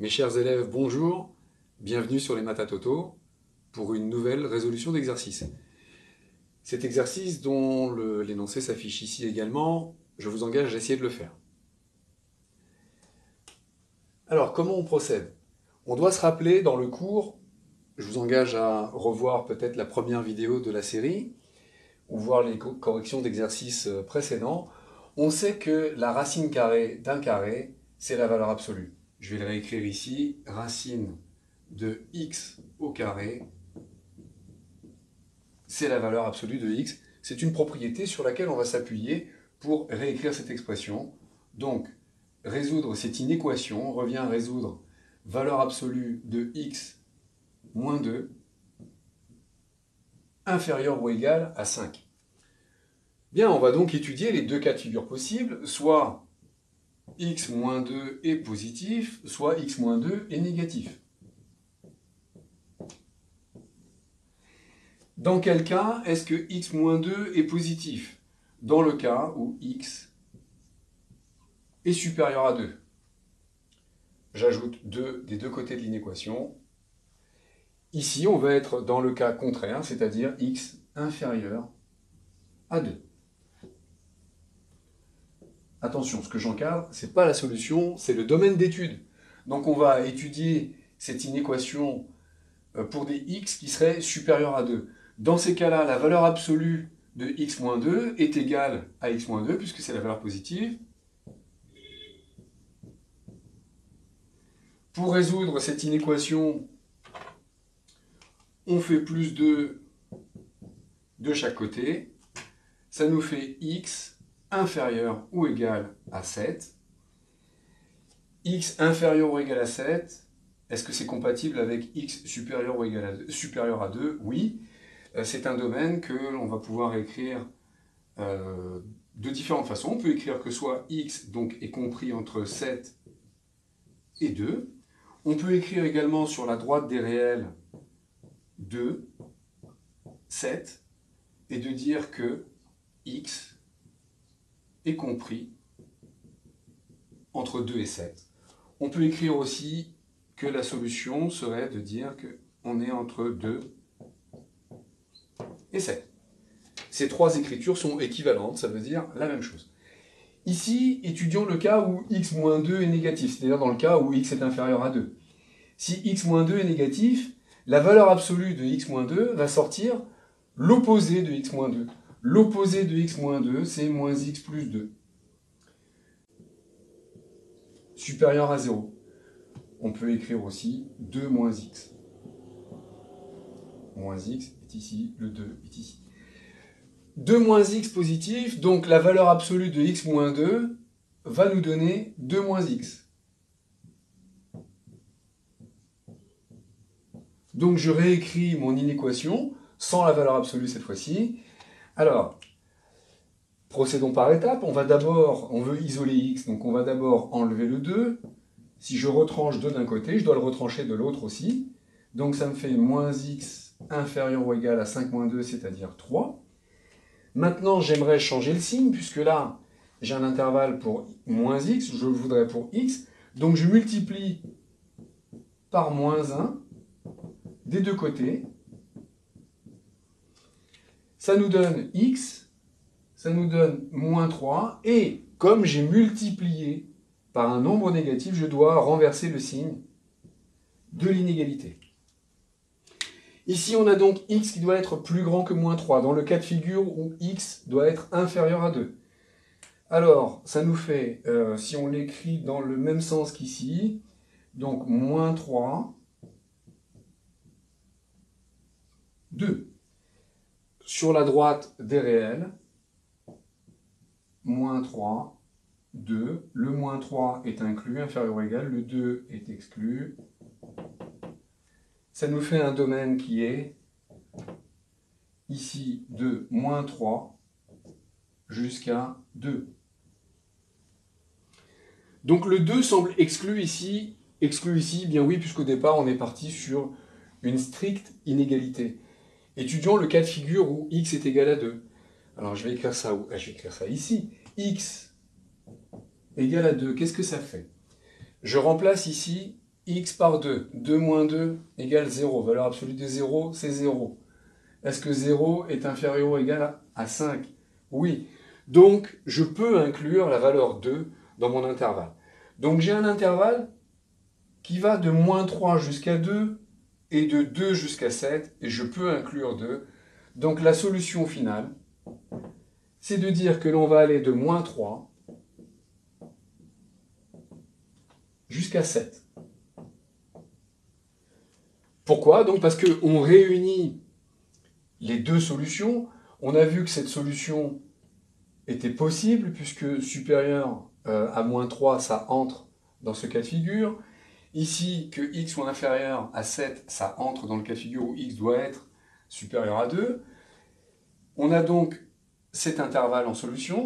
Mes chers élèves, bonjour, bienvenue sur les Maths à Toto pour une nouvelle résolution d'exercice. Cet exercice dont l'énoncé s'affiche ici également, je vous engage à essayer de le faire. Alors, comment on procède? On doit se rappeler dans le cours, je vous engage à revoir peut-être la première vidéo de la série, ou voir les corrections d'exercices précédents. On sait que la racine carrée d'un carré, c'est la valeur absolue. Je vais le réécrire ici, racine de x au carré, c'est la valeur absolue de x. C'est une propriété sur laquelle on va s'appuyer pour réécrire cette expression. Donc, résoudre cette inéquation revient à résoudre valeur absolue de x moins 2 inférieur ou égal à 5. Bien, on va donc étudier les deux cas de figure possibles, soit x moins 2 est positif, soit x moins 2 est négatif. Dans quel cas est-ce que x moins 2 est positif? Dans le cas où x est supérieur à 2. J'ajoute 2 des deux côtés de l'inéquation. Ici, on va être dans le cas contraire, c'est-à-dire x inférieur à 2. Attention, ce que j'encadre, ce n'est pas la solution, c'est le domaine d'étude. Donc on va étudier cette inéquation pour des x qui seraient supérieurs à 2. Dans ces cas-là, la valeur absolue de x moins 2 est égale à x moins 2, puisque c'est la valeur positive. Pour résoudre cette inéquation, on fait plus 2 de chaque côté. Ça nous fait x inférieur ou égal à 7. X inférieur ou égal à 7, est-ce que c'est compatible avec x supérieur ou égal à supérieur à 2? Oui. C'est un domaine que l'on va pouvoir écrire de différentes façons. On peut écrire que soit x donc, est compris entre 7 et 2. On peut écrire également sur la droite des réels 2, 7, et de dire que x est compris entre 2 et 7. On peut écrire aussi que la solution serait de dire qu'on est entre 2 et 7. Ces trois écritures sont équivalentes, ça veut dire la même chose. Ici, étudions le cas où x moins 2 est négatif, c'est-à-dire dans le cas où x est inférieur à 2. Si x moins 2 est négatif, la valeur absolue de x moins 2 va sortir l'opposé de x moins 2. L'opposé de x moins 2, c'est moins x plus 2. Supérieur à 0. On peut écrire aussi 2 moins x. Moins x est ici, le 2 est ici. 2 moins x positif, donc la valeur absolue de x moins 2 va nous donner 2 moins x. Donc je réécris mon inéquation, sans la valeur absolue cette fois-ci. Alors, procédons par étapes. On veut isoler x, donc on va d'abord enlever le 2. Si je retranche 2 d'un côté, je dois le retrancher de l'autre aussi. Donc ça me fait moins x inférieur ou égal à 5 moins 2, c'est-à-dire 3. Maintenant, j'aimerais changer le signe, puisque là, j'ai un intervalle pour moins x, je le voudrais pour x. Donc je multiplie par moins 1 des deux côtés. Ça nous donne x, ça nous donne moins 3. Et comme j'ai multiplié par un nombre négatif, je dois renverser le signe de l'inégalité. Ici, on a donc x qui doit être plus grand que moins 3, dans le cas de figure où x doit être inférieur à 2. Alors, ça nous fait, si on l'écrit dans le même sens qu'ici, donc moins 3, 2. Sur la droite des réels, moins 3, 2. Le moins 3 est inclus, inférieur ou égal, le 2 est exclu. Ça nous fait un domaine qui est ici de moins 3 jusqu'à 2. Donc le 2 semble exclu ici, bien oui, puisqu'au départ on est parti sur une stricte inégalité. Étudions le cas de figure où x est égal à 2. Alors je vais écrire ça où? Je vais écrire ça ici. X égale à 2, qu'est-ce que ça fait? Je remplace ici x par 2. 2 moins 2 égale 0. Valeur absolue de 0, c'est 0. Est-ce que 0 est inférieur ou égal à 5? Oui. Donc, je peux inclure la valeur 2 dans mon intervalle. Donc, j'ai un intervalle qui va de moins 3 jusqu'à 2 et de 2 jusqu'à 7, et je peux inclure 2. Donc, la solution finale, c'est de dire que l'on va aller de moins 3 jusqu'à 7. Pourquoi? Donc parce qu'on réunit les deux solutions. On a vu que cette solution était possible, puisque supérieur à moins 3, ça entre dans ce cas de figure. Ici, que x soit inférieur à 7, ça entre dans le cas de figure où x doit être supérieur à 2. On a donc cet intervalle en solution,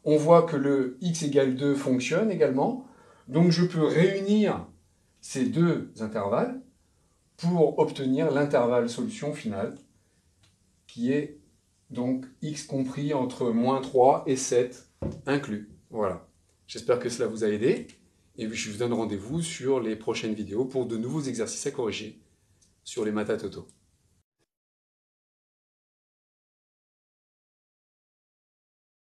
On voit que le x égale 2 fonctionne également. Donc je peux réunir ces deux intervalles pour obtenir l'intervalle solution finale, qui est donc x compris entre moins 3 et 7 inclus. Voilà. J'espère que cela vous a aidé. Et je vous donne rendez-vous sur les prochaines vidéos pour de nouveaux exercices à corriger sur les maths à Toto.